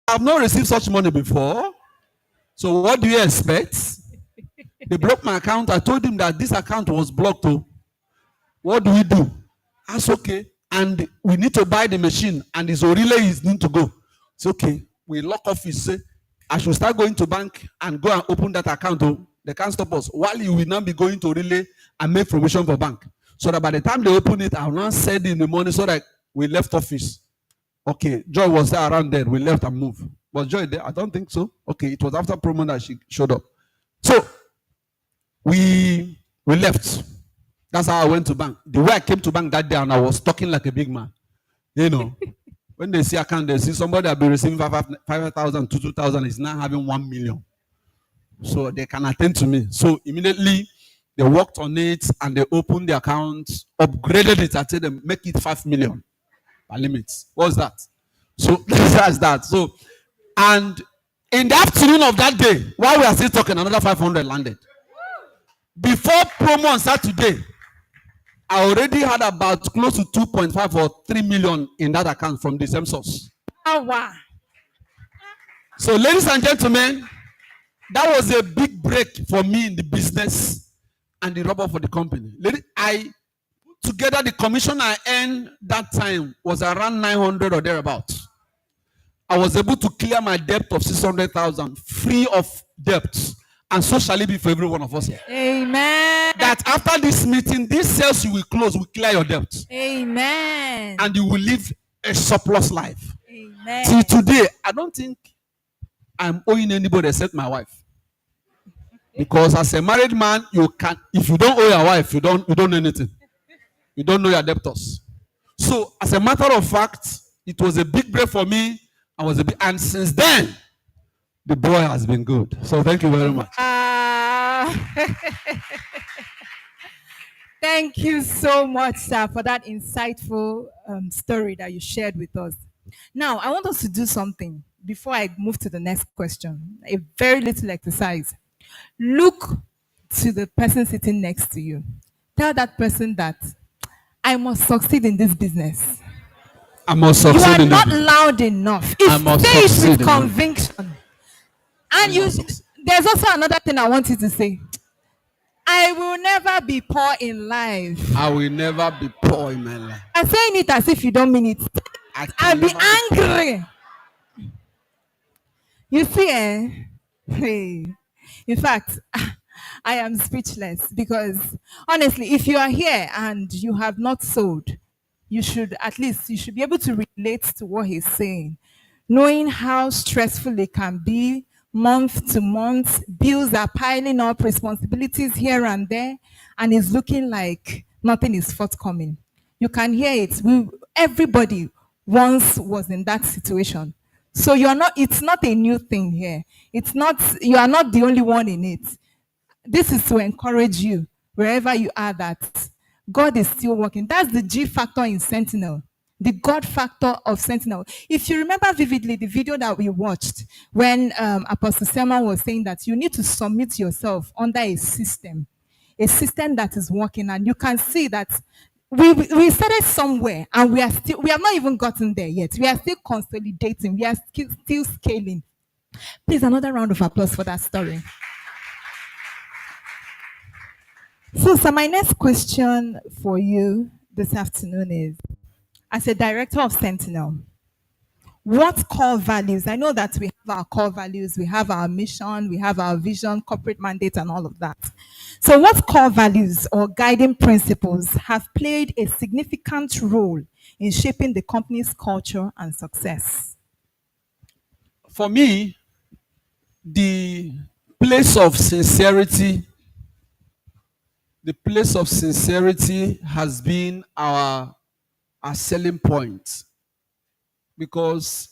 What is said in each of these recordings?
I've not received such money before. So what do you expect? They blocked my account. I told him that this account was blocked. Oh. What do we do? That's okay. And we need to buy the machine. And his relay is need to go. It's okay. We lock off his say, I should start going to bank and go and open that account. Oh. They can't stop us. While you will now be going to relay and make provision for bank. So that by the time they open it, I'll not send in the money so that we left office. Okay, Joy was there around there. We left and moved. Was Joy there? I don't think so. Okay, it was after promo that she showed up. So we left. That's how I went to bank. The way I came to bank that day, and I was talking like a big man. You know, when they see account, they see somebody that be receiving 5,000 to 2,000 is now having 1 million. So they can attend to me. So immediately they worked on it and they opened the account, upgraded it. I told them, make it 5 million. Limits. What's that? So that's that. So, and in the afternoon of that day, while we are still talking, another 500 landed. Before promo on Saturday, I already had about close to 2.5 or 3 million in that account from the same source. Oh, wow. So, ladies and gentlemen, that was a big break for me in the business and the rubber for the company. I together, the commission I earned that time was around 900 or thereabouts. I was able to clear my debt of 600,000 free of debts, and so shall it be for every one of us here. Amen. That after this meeting, this sales you will close, will clear your debts. Amen. And you will live a surplus life. Amen. Till today, I don't think I'm owing anybody except my wife. Because as a married man, you can, if you don't owe your wife, you don't know anything. You don't know your debtors. So, as a matter of fact, it was a big break for me. And since then, the boy has been good. So, thank you very much. Thank you so much, sir, for that insightful story that you shared with us. Now, I want us to do something before I move to the next question. A very little exercise. Look to the person sitting next to you. Tell that person that I must succeed in this business. I must succeed. You are not loud enough. Say it with conviction. And there's also another thing I want you to say. I will never be poor in life. I will never be poor in my life. I'm saying it as if you don't mean it. I'll be angry. You see, Hey. In fact, I am speechless because honestly, if you are here and you have not sold, you should be able to relate to what he's saying. Knowing how stressful it can be month to month, bills are piling up, responsibilities here and there, and it's looking like nothing is forthcoming. You can hear it. Everybody once was in that situation. So it's not a new thing here. You are not the only one in it. This is to encourage you wherever you are that God is still working. That's the G factor in Sentinel, the God factor of Sentinel. If you remember vividly the video that we watched when Apostle Selma was saying that you need to submit yourself under a system that is working, and you can see that we started somewhere and we have not even gotten there yet. We are still consolidating. We are still scaling. Please, another round of applause for that story. So, my next question for you this afternoon is, as a director of Sentinel, what core values? I know that we have our core values, we have our mission, we have our vision, corporate mandate, and all of that. So what core values or guiding principles have played a significant role in shaping the company's culture and success? For me, the place of sincerity has been our selling point. Because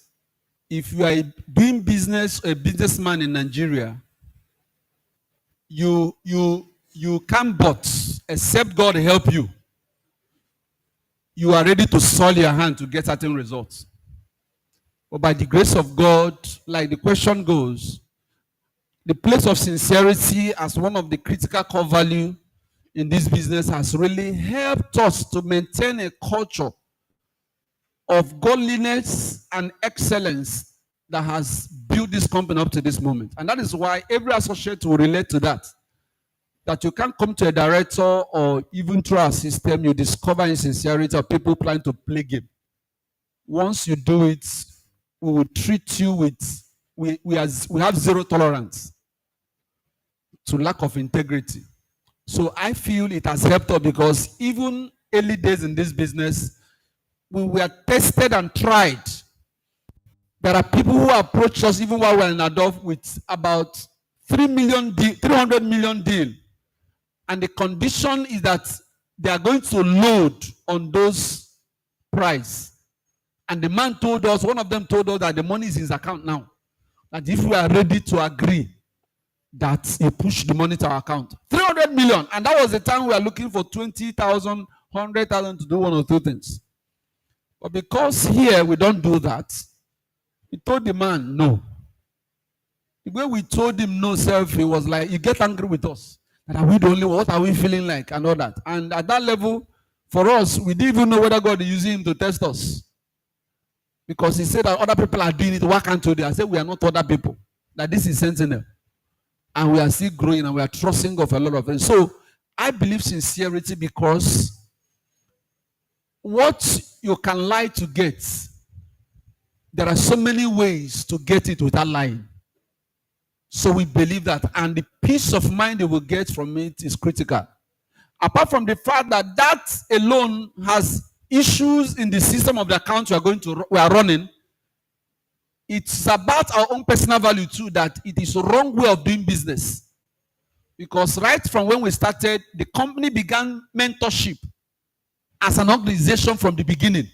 if you are doing business, a businessman in Nigeria, you can't but, except God help you, you are ready to soil your hand to get certain results. But by the grace of God, like the question goes, the place of sincerity as one of the critical core value in this business has really helped us to maintain a culture of godliness and excellence that has built this company up to this moment. And that is why every associate will relate to that. That you can't come to a director or even through our system, you discover insincerity of people planning to play game. Once you do it, we will treat you with, we have zero tolerance to lack of integrity. So I feel it has helped us because even early days in this business, we were tested and tried. There are people who approach us even while we're in Adobe with about 300 million deal. And the condition is that they are going to load on those price. And the man told us, one of them told us that the money is in his account now. That if we are ready to agree, that he pushed the money to our account. 300 million. And that was the time we were looking for 20,000, 100,000 to do one or two things. But because here we don't do that, we told the man no. The way we told him no, self, he was like, you get angry with us. And are we the only one? What are we feeling like? And all that. And at that level, for us, we didn't even know whether God is using him to test us. Because he said that other people are doing it. Why can't you do it? I said, we are not other people. That this is Sentinel. And we are still growing and we are trusting of a lot of things. So I believe sincerity because what you can lie to get, there are so many ways to get it without lying. So we believe that, and the peace of mind you will get from it is critical. Apart from the fact that that alone has issues in the system of the account we are running, it's about our own personal value too, that it is a wrong way of doing business. Because right from when we started, the company began mentorship as an organization from the beginning.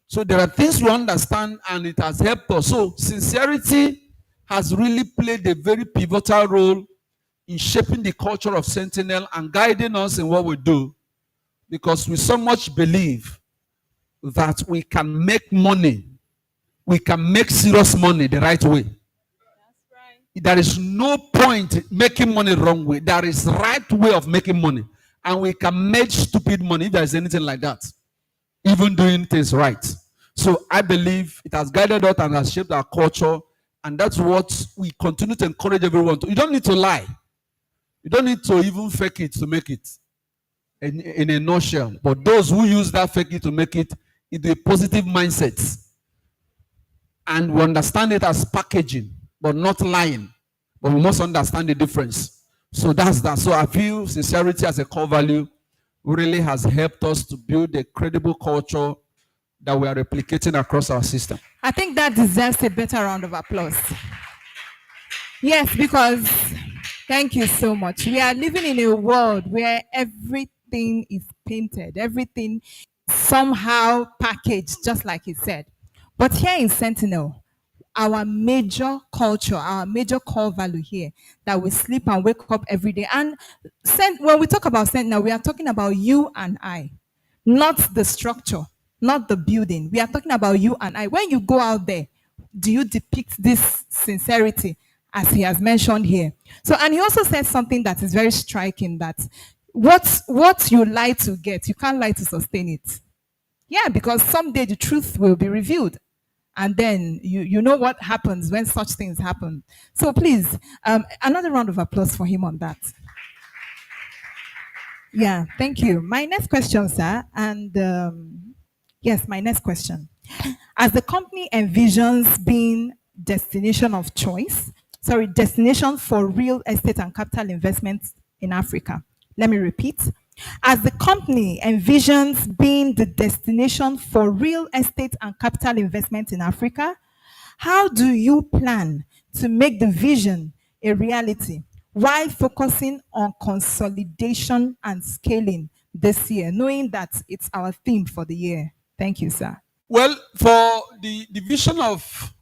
So there are things we understand and it has helped us. So sincerity has really played a very pivotal role in shaping the culture of Sentinel and guiding us in what we do, because we so much believe that we can make money, we can make serious money the right way. That's right. There is no point making money the wrong way. There is right way of making money. And we can make stupid money if there is anything like that, even doing things right. So I believe it has guided us and has shaped our culture, and that's what we continue to encourage everyone to. You don't need to lie. You don't need to even fake it to make it in a nutshell. But those who use that fake it to make it into a positive mindset, and we understand it as packaging, but not lying. But we must understand the difference. So that's that. So I feel sincerity as a core value really has helped us to build a credible culture that we are replicating across our system. I think that deserves a better round of applause. Yes, because thank you so much. We are living in a world where everything is painted, everything somehow packaged, just like he said. But here in Sentinel, our major culture, our major core value here, that we sleep and wake up every day. And when we talk about Sentinel, we are talking about you and I, not the structure, not the building. We are talking about you and I. When you go out there, do you depict this sincerity as he has mentioned here? So, and he also said something that is very striking, that what you lie to get, you can't lie to sustain it. Yeah, because someday the truth will be revealed. And then you know what happens when such things happen. So please, another round of applause for him on that. Yeah, thank you. My next question, sir, and yes, my next question. As the company envisions being destination of choice, destination for real estate and capital investments in Africa. Let me repeat. As the company envisions being the destination for real estate and capital investment in Africa, how do you plan to make the vision a reality while focusing on consolidation and scaling this year, knowing that it's our theme for the year? Thank you, sir. Well, for the vision of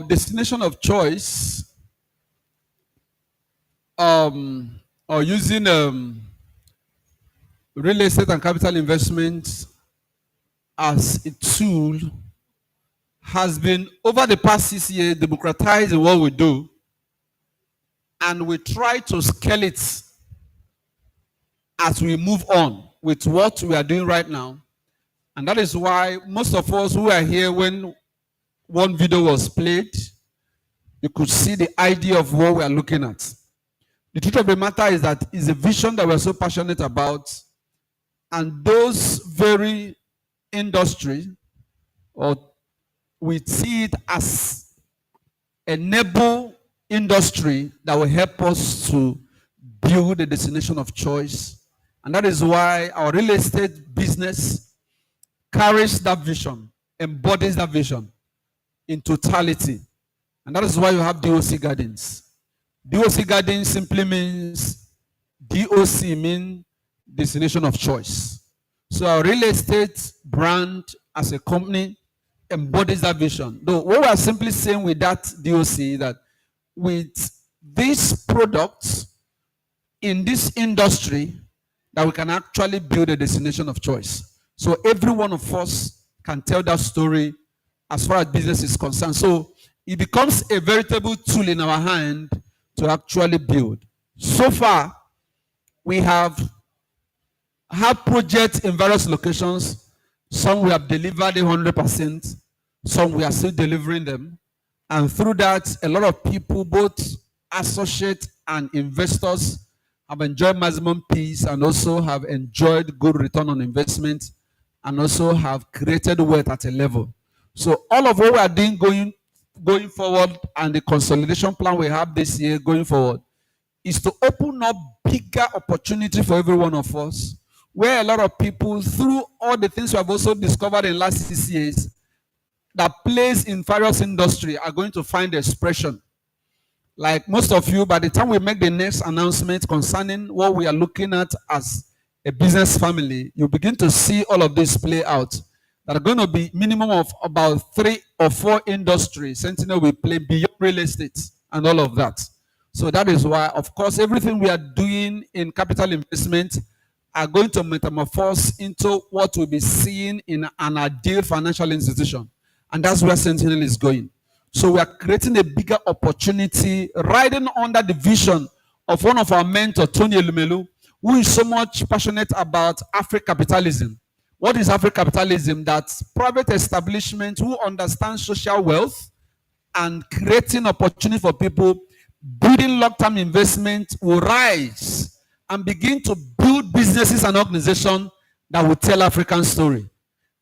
destination of choice, or using real estate and capital investment as a tool, has been over the past 6 years democratized in what we do, and we try to scale it as we move on with what we are doing right now. And that is why most of us who are here when one video was played, you could see the idea of what we are looking at. The truth of the matter is that it's a vision that we're so passionate about, and those very industry, or we see it as enable industry that will help us to build a destination of choice. And that is why our real estate business carries that vision, embodies that vision in totality. And that is why you have DOC Gardens. DOC Gardens simply means, DOC means destination of choice. So our real estate brand as a company embodies that vision. Though what we are simply saying with that DOC is that with these products in this industry, that we can actually build a destination of choice. So every one of us can tell that story as far as business is concerned. So it becomes a veritable tool in our hand to actually build. So far, we have had projects in various locations. Some we have delivered 100%, some we are still delivering them. And through that, a lot of people, both associates and investors, have enjoyed maximum peace and also have enjoyed good return on investment and also have created wealth at a level. So all of what we are doing going forward and the consolidation plan we have this year going forward is to open up bigger opportunity for every one of us, where a lot of people, through all the things we have also discovered in the last 6 years, that plays in various industry are going to find expression. Like most of you, by the time we make the next announcement concerning what we are looking at as a business family, you begin to see all of this play out. There are going to be minimum of about 3 or 4 industries Sentinel will play beyond real estate and all of that. So that is why, of course, everything we are doing in capital investment are going to metamorphose into what will be seen in an ideal financial institution. And that's where Sentinel is going. So we are creating a bigger opportunity, riding under the vision of one of our mentors, Tony Elumelu, who is so much passionate about Afro-capitalism. What is Afro-capitalism? That's private establishment who understand social wealth and creating opportunity for people, building long-term investment will rise and begin to build businesses and organizations that will tell African story.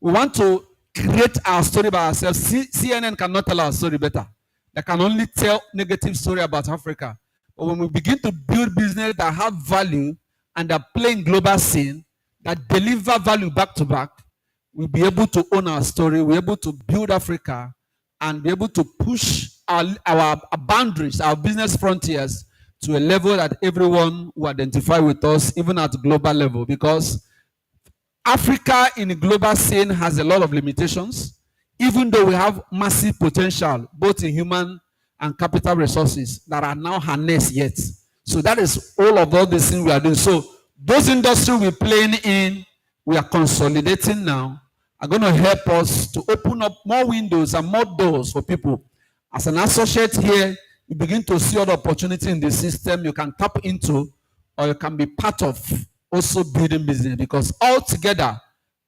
We want to create our story by ourselves. CNN cannot tell our story better. They can only tell negative story about Africa. But when we begin to build business that have value and that play in global scene, that deliver value back to back, we'll be able to own our story, we're able to build Africa, and be able to push our boundaries, our business frontiers, to a level that everyone will identify with us, even at global level. Because Africa in the global scene has a lot of limitations, even though we have massive potential, both in human and capital resources that are now harnessed yet. So that is all the things we are doing. So those industries we're playing in, we are consolidating now, are going to help us to open up more windows and more doors for people. As an associate here, you begin to see other opportunity in the system you can tap into, or you can be part of also building business, because altogether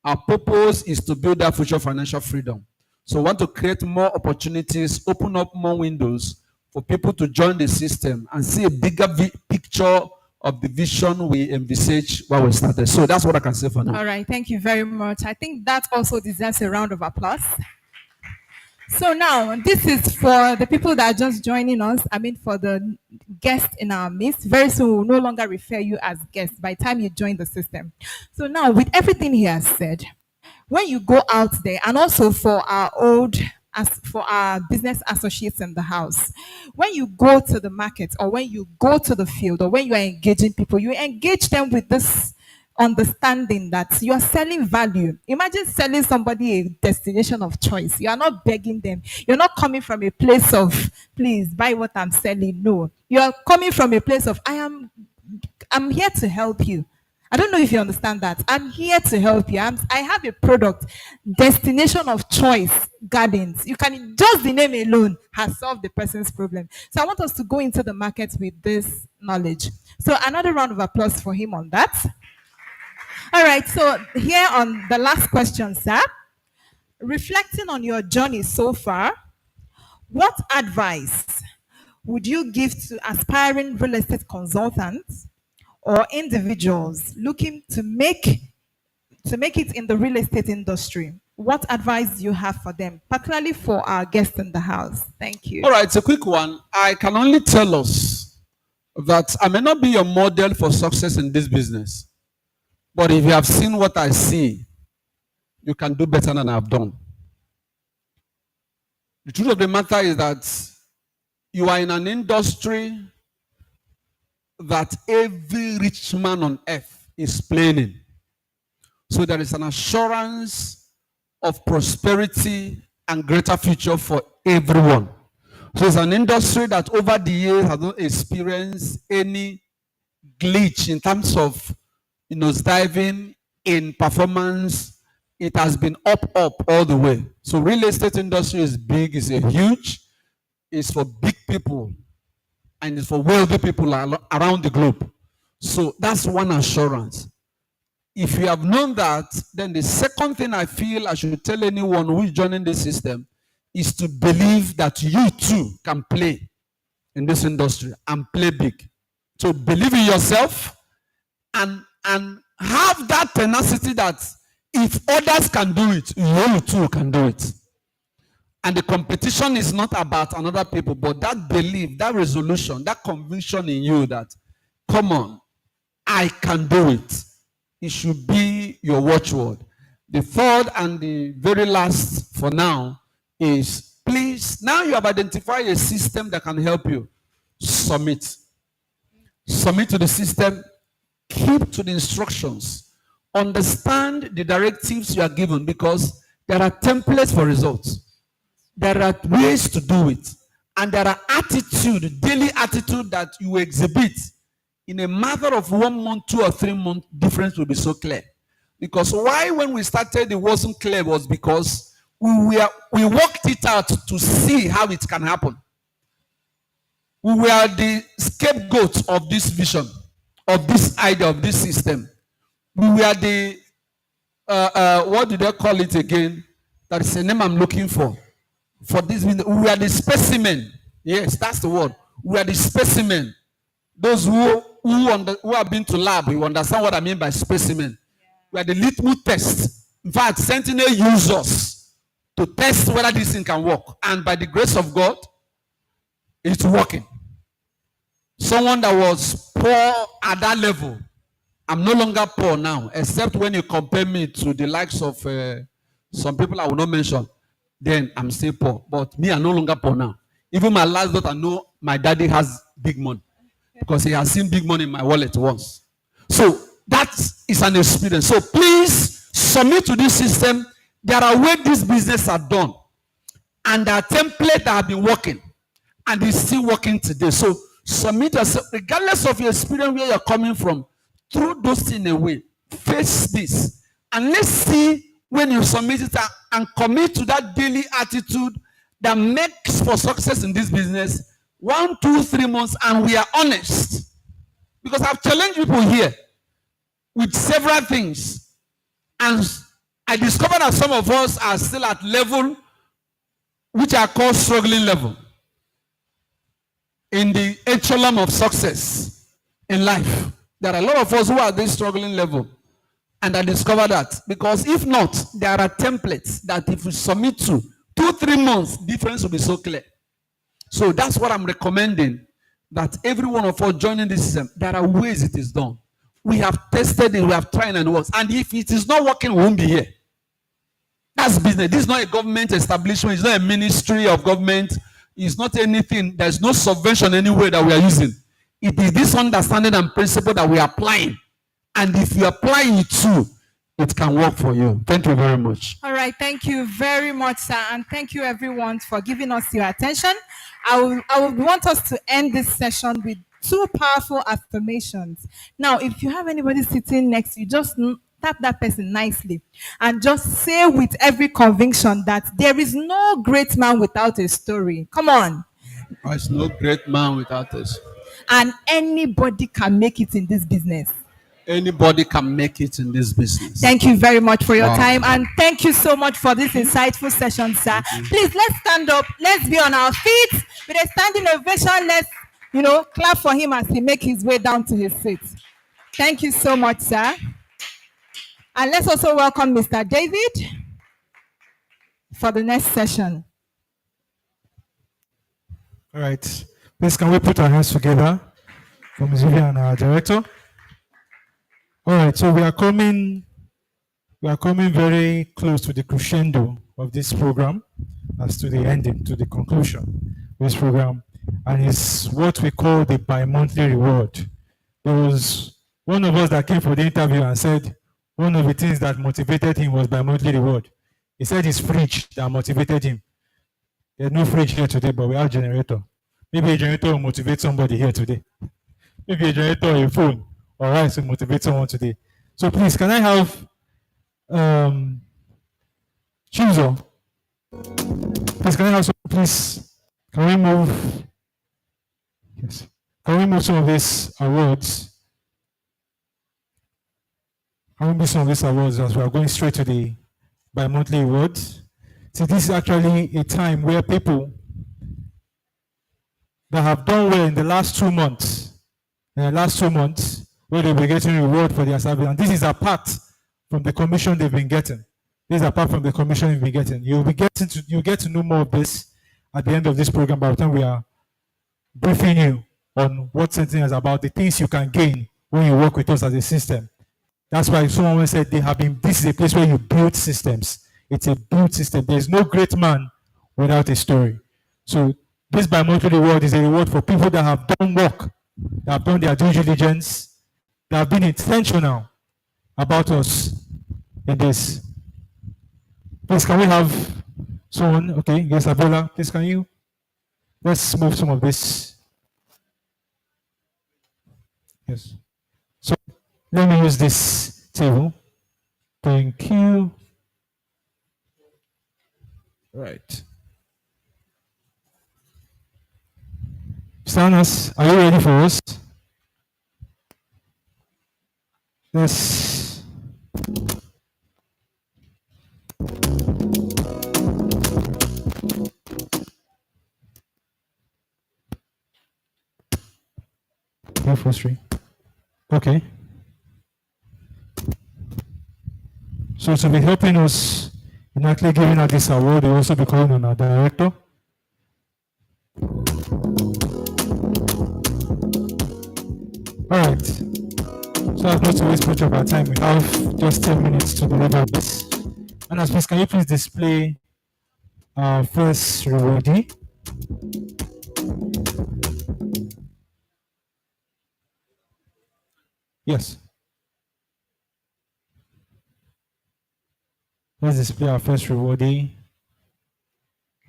our purpose is to build that future financial freedom. So we want to create more opportunities, open up more windows for people to join the system and see a bigger picture of the vision we envisage while we started. So that's what I can say for now. All right, thank you very much. I think that also deserves a round of applause. So now, this is for the people that are just joining us. I mean, for the guests in our midst. Very soon, we'll no longer refer you as guests by the time you join the system. So now, with everything he has said, when you go out there, and also for our business associates in the house, when you go to the market or when you go to the field or when you are engaging people, you engage them with this understanding that you are selling value. Imagine selling somebody a destination of choice. You are not begging them. You're not coming from a place of, please buy what I'm selling. No, you are coming from a place of, I'm here to help you. I don't know if you understand that. I'm here to help you. I have a product, destination of choice, gardens. You can, just the name alone has solved the person's problem. So I want us to go into the market with this knowledge. So another round of applause for him on that. All right, so here on the last question, sir. Reflecting on your journey so far, What advice would you give to aspiring real estate consultants or individuals looking to make it in the real estate industry? What advice do you have for them, particularly for our guests in the house? Thank you. All right, it's a quick one. I can only tell us that I may not be your model for success in this business, but if you have seen what I see, you can do better than I've done. The truth of the matter is that you are in an industry that every rich man on earth is playing in. So there is an assurance of prosperity and greater future for everyone. So it's an industry that over the years has not experienced any glitch in terms of diving in performance. It has been up all the way. So real estate industry is big, it's a huge, it's for big people and it's for wealthy people around the globe. So that's one assurance. If you have known that, then the second thing I feel I should tell anyone who is joining this system is to believe that you too can play in this industry and play big. So believe in yourself and have that tenacity that if others can do it, you too can do it. And the competition is not about another people, but that belief, that resolution, that conviction in you that, come on, I can do it. It should be your watchword. The third and the very last for now is, please, now you have identified a system that can help you. Submit. Submit to the system. Keep to the instructions. Understand the directives you are given, because there are templates for results. There are ways to do it. And there are daily attitude that you exhibit. In a matter of 1 month, 2 or 3 months, difference will be so clear. Because why when we started it wasn't clear was because we worked it out to see how it can happen. We were the scapegoats of this vision, of this idea, of this system. We were the, what do they call it again? That is the name I'm looking for. For this, we are the specimen. Yes, that's the word. We are the specimen. Those who have been to lab, you understand what I mean by specimen. We are the litmus test. In fact, Sentinel uses us to test whether this thing can work. And by the grace of God, it's working. Someone that was poor at that level, I'm no longer poor now, except when you compare me to the likes of some people I will not mention. Then I'm still poor. But me, I'm no longer poor now. Even my last daughter know my daddy has big money, because he has seen big money in my wallet once. So that is an experience. So please submit to this system. There are ways this business are done, and there are templates that have been working, and it's still working today. So submit yourself, regardless of your experience, where you're coming from, throw those things away. Face this, and let's see when you submit it and commit to that daily attitude that makes for success in this business. 1, 2, 3 months, and we are honest. Because I've challenged people here with several things. And I discovered that some of us are still at level which are called struggling level in the echelon of success in life. There are a lot of us who are at this struggling level. And I discovered that. Because if not, there are templates that if we submit to 2, 3 months, difference will be so clear. So that's what I'm recommending, that every one of us joining this system, there are ways it is done. We have tested it, we have tried, and it works. And if it is not working, we won't be here. That's business. This is not a government establishment. It's not a ministry of government. It's not anything. There's no subvention anywhere that we are using. It is this understanding and principle that we are applying. And if you apply it too, it can work for you. Thank you very much. All right, thank you very much, sir, and thank you everyone for giving us your attention. I would want us to end this session with 2 powerful affirmations. Now, if you have anybody sitting next to you, just tap that person nicely and just say with every conviction that there is no great man without a story. Come on. There is no great man without us. And anybody can make it in this business. Anybody can make it in this business. Thank you very much for your Wow. time, and thank you so much for this insightful session, sir. Please, let's stand up. Let's be on our feet with a standing ovation. Let's, clap for him as he makes his way down to his seat. Thank you so much, sir. And let's also welcome Mr. David for the next session. All right. Please, can we put our hands together for Ms. Vivian, our director? All right. So we are coming very close to the crescendo of this program, as to the ending, to the conclusion of this program, and it's what we call the bi-monthly reward. There was one of us that came for the interview and said one of the things that motivated him was bi-monthly reward. He said it's fridge that motivated him. There's no fridge here today, but we have a generator. Maybe a generator will motivate somebody here today. Maybe a generator or a phone or rice will motivate someone today. So please, can I have Chizo? Please, can I have some, please? Can we move? Yes. Can we move some of these awards? Can we move some of these awards as we are going straight to the bi-monthly awards? So this is actually a time where people that have done well in the last 2 months, where they'll be getting reward for their service. And this is apart from the commission they've been getting. This is apart from the commission you've been getting. You'll get to know more of this at the end of this program by the time we are briefing you on what Senti is about, the things you can gain when you work with us as a system. That's why someone said this is a place where you build systems. It's a built system. There's no great man without a story. So this bi-monthly reward is a reward for people that have done work, that have done their due diligence, that have been intentional about us in this. Please, can we have someone? Okay, yes, Abola, please, can you? Let's move some of this. Yes. So let me use this table. Thank you. Right. Stanis, are you ready for us? Yes. Okay. So to be helping us in actually giving out this award, we'll also be calling on our director. All right. So as not to waste much of our time, we have just 10 minutes to deliver this. And as please, can you please display our first rewardee? Yes. Let's display our first rewardee,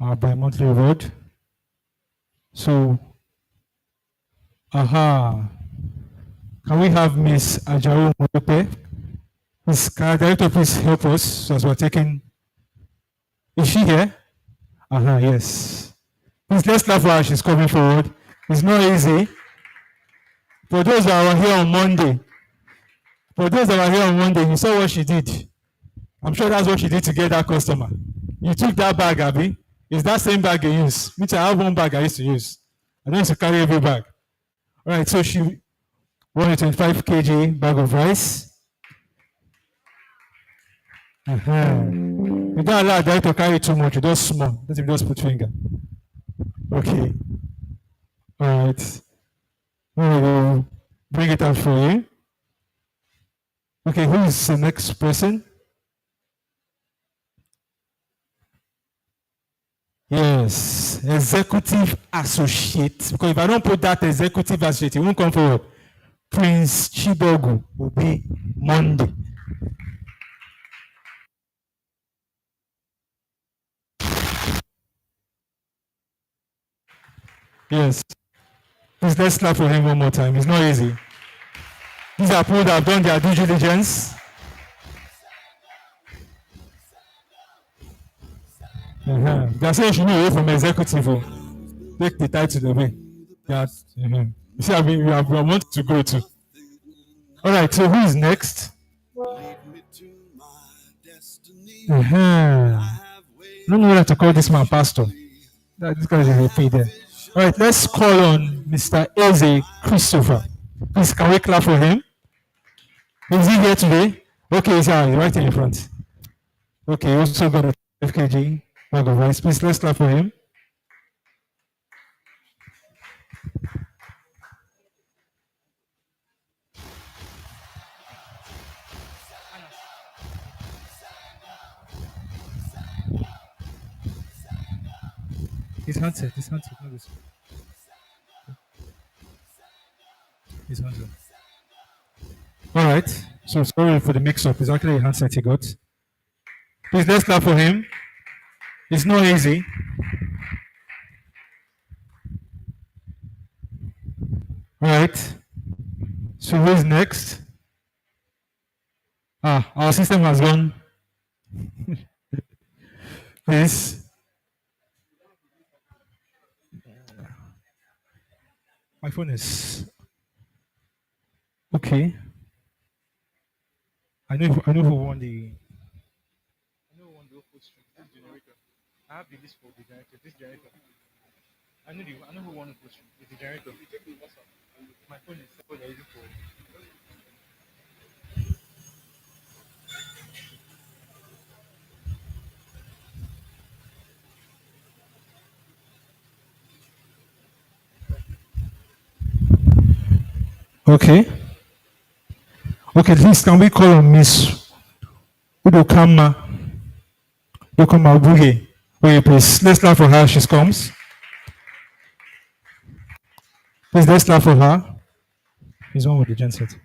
our bi-monthly reward. So, can we have Miss Ajao Mope? Miss Director, please help us as we're taking. Is she here? Yes. Please let's clap for her. She's coming forward. It's not easy. For those that were here on Monday, you saw what she did. I'm sure that's what she did to get that customer. You took that bag, Abby. It's that same bag you use. Me too, I have one bag I used to use. I don't used to carry every bag. All right, so she won a 25 kg bag of rice. You don't allow a guy to carry too much, you just small. Let him just put finger. Okay. All right. We will bring it out for you. Okay, who is the next person? Yes, executive associate. Because if I don't put that executive associate, he won't come forward. Prince Chibogu will be Monday. Yes. Please let's clap for him one more time. It's not easy. These are people that have done their due diligence. They're saying you should move away from executive. Take the title away. You see, we want to go to. All right, so who is next? Uh-huh. I don't know whether to call this man pastor. This guy is a repeat there. All right, let's call on Mr. Eze Christopher. Please, can we clap for him? Is he here today? Okay, he's right in front. Okay, he also got a FKG bag of rice. Please, let's clap for him. His handset, not this one. His handset. All right, so sorry for the mix-up. It's actually a handset he got. Please, let's clap for him. It's not easy. All right. So who's next? Our system has gone. Please. My phone is okay. I know who won the. I know who won the this generator. I have the list for the generator. This generator. I know who won the generator. My phone is for. Okay. Okay, please can we call on Miss Udokama Buge? Wait, please. Let's clap for her. She comes. Please, let's clap for her. He's one with the genset.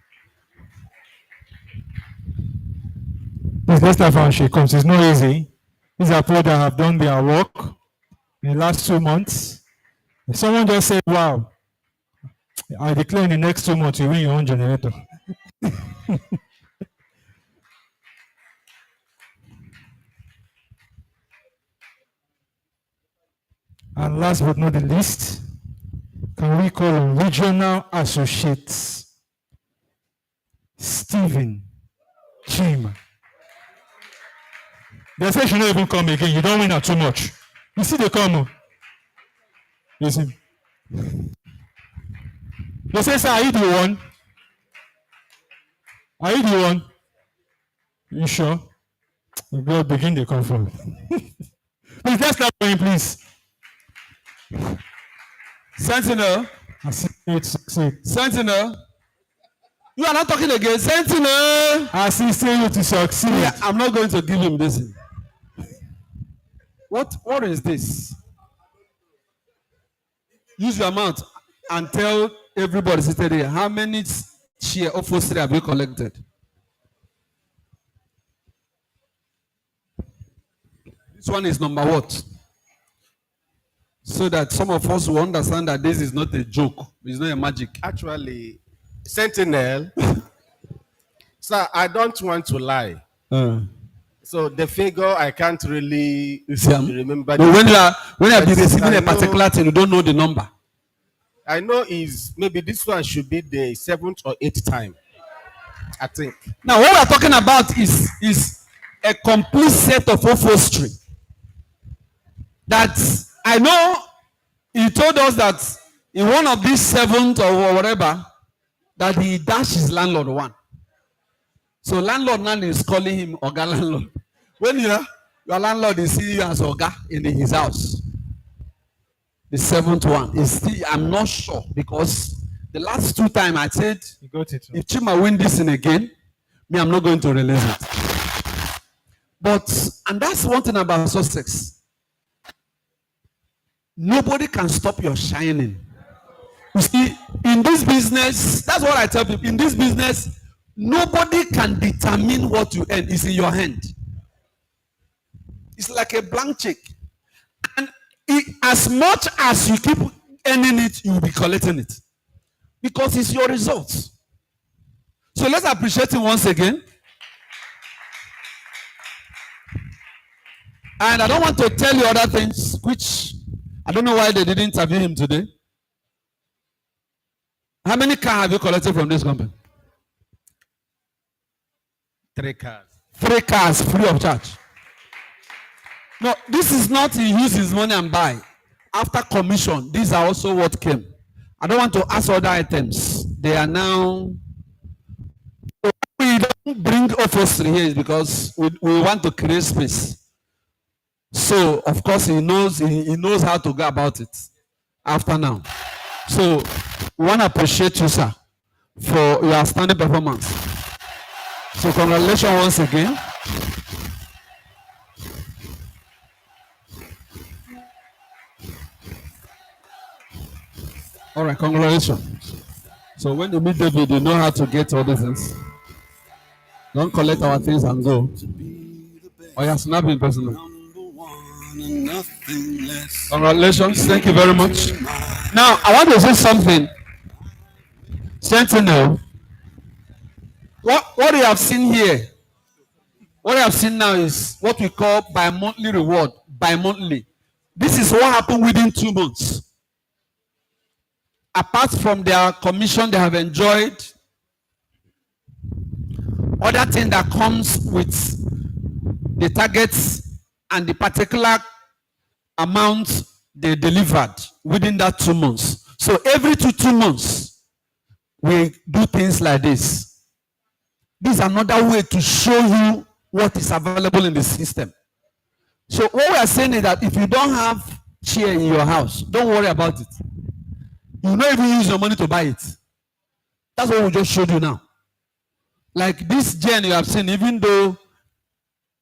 Please, let's clap for her. She comes. It's not easy. These are people that have done their work in the last 2 months. If someone just said, wow, I declare in the next 2 months you win your own generator. And last but not the least, can we call on Regional Associates Stephen Chima? They say she not even come again. You don't win her too much. You see they come. You see. They say, sir, are you the one? Are you the one? You sure? God begin the come from. Please, let's clap for him, please. Sentinel. Sentinel. You are not talking again. Sentinel. Assisting you to succeed. Yeah, I'm not going to give him this. What is this? Use your mouth and tell everybody sitting here how many share of foster have you collected? This one is number what? So that some of us will understand that this is not a joke. It's not a magic. Actually, Sentinel, sir, I don't want to lie. So the figure I can't really remember. But when you are receiving a particular thing, you don't know the number. I know is maybe this one should be the 7th or 8th time. I think. Now what we are talking about is a complete set of upholstery. That I know he told us that in one of these 7th or whatever, that he dashed his landlord one. So landlord now is calling him Oga landlord. When your landlord is seeing you as Oga in his house. The 7th one is still, I'm not sure, because the last 2 times I said, if Chima win this in again, me, I'm not going to release it. But, and that's one thing about Sussex. Nobody can stop your shining. You see, in this business, that's what I tell people. In this business, nobody can determine what you earn. It's in your hand. It's like a blank check. And as much as you keep earning it, you will be collecting it. Because it's your results. So let's appreciate him once again. And I don't want to tell you other things, which I don't know why they didn't interview him today. How many cars have you collected from this company? 3 cars. 3 cars free of charge. No, this is not he use his money and buy. After commission, these are also what came. I don't want to ask other items. They are now. So we don't bring officery here is because we want to create space. So of course he knows how to go about it after now. So we want to appreciate you, sir, for your outstanding performance. So congratulations once again. All right, congratulations. So when you meet David, you know how to get all these things. Don't collect our things and go. Oh, yeah, snapping personal. Congratulations. Thank you very much. Now, I want to say something. Sentinel, what you have seen here, what you have seen now is what we call bi-monthly reward. Bi-monthly. This is what happened within 2 months. Apart from their commission they have enjoyed, other thing that comes with the targets and the particular amount they delivered within that 2 months. So every 2 months, we do things like this. This is another way to show you what is available in the system. So what we are saying is that if you don't have chair in your house, don't worry about it. You will not even use your money to buy it. That's what we just showed you now. Like this gen you have seen, even though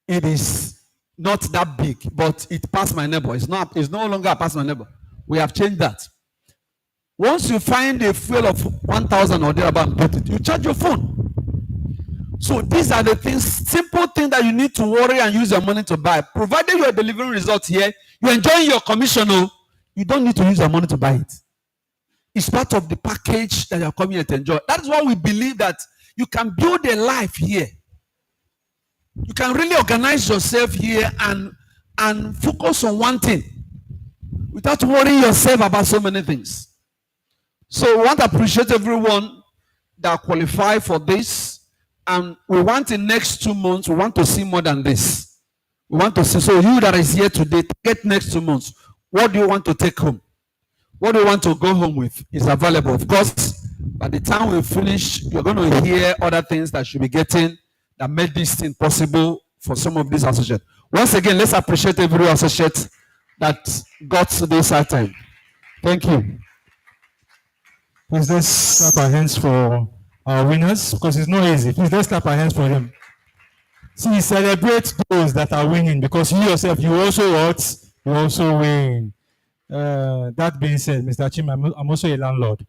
it is not that big, but it passed my neighbor. It's no longer past my neighbor. We have changed that. Once you find a fuel of 1,000 or thereabout and put it, you charge your phone. So these are the things, simple things that you need to worry and use your money to buy. Provided you are delivering results here, you're enjoying your commission, you don't need to use your money to buy it. It's part of the package that you're coming here to enjoy. That is why we believe that you can build a life here. You can really organize yourself here and focus on one thing without worrying yourself about so many things. So we want to appreciate everyone that qualify for this. And we want in next 2 months, we want to see more than this. We want to see, so you that is here today, get next 2 months. What do you want to take home? What do you want to go home with is available. Of course, by the time we finish, you're going to hear other things that should be getting that made this thing possible for some of these associates. Once again, let's appreciate every associate that got to this time. Thank you. Please let's clap our hands for our winners because it's not easy. Please let's clap our hands for them. See, celebrate those that are winning because you yourself, you also what? You also win. That being said, Mr. Chim, I'm also a landlord.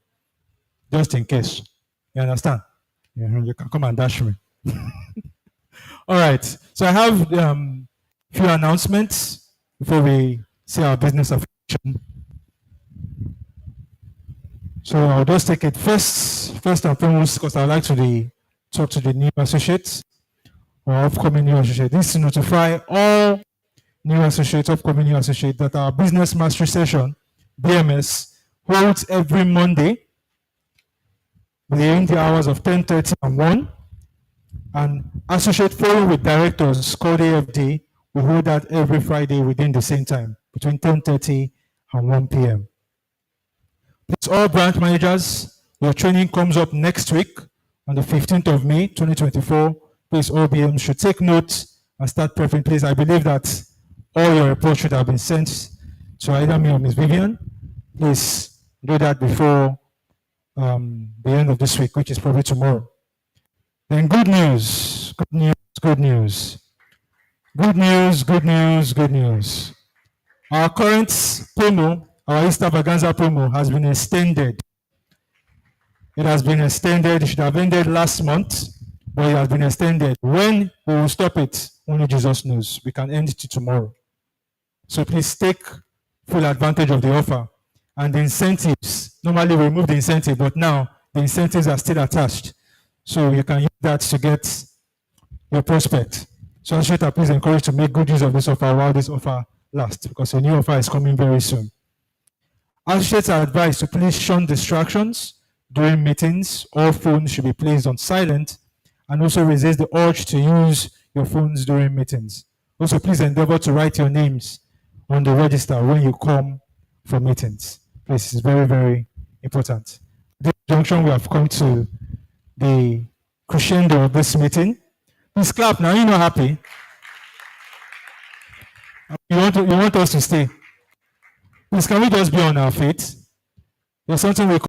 Just in case. You understand? You can come and dash me. All right. So I have a few announcements before we see our business affiliation. So I'll just take it first and foremost because I'd like to talk to the new associates or upcoming new associates. This is to notify all new associates, upcoming new associates, that our business mastery session, BMS, holds every Monday within the hours of 10:30 and 1. And associate forum with directors called AFD will hold that every Friday within the same time, between 10:30 and 1 p.m. Please, all branch managers, your training comes up next week on the 15th of May, 2024. Please, all BMs should take note and start prepping. Please, I believe that all your reports should have been sent to either me or Ms. Vivian. Please do that before the end of this week, which is probably tomorrow. Then good news. Our current promo, our Easter Vaganza promo, has been extended. It has been extended. It should have ended last month, but it has been extended. When we will stop it, only Jesus knows. We can end it to tomorrow. So please take full advantage of the offer. And the incentives, normally we remove the incentive, but now the incentives are still attached. So you can use that to get your prospect. So associates, please encourage to make good use of this offer while this offer lasts, because a new offer is coming very soon. Associates are advised to please shun distractions during meetings. All phones should be placed on silent, and also resist the urge to use your phones during meetings. Also, please endeavor to write your names on the register when you come for meetings. Please, it's very, very important. At this junction, we have come to the crescendo of this meeting. Please clap now. You're not happy. You want us to stay. Please, can we just be on our feet? There's something we call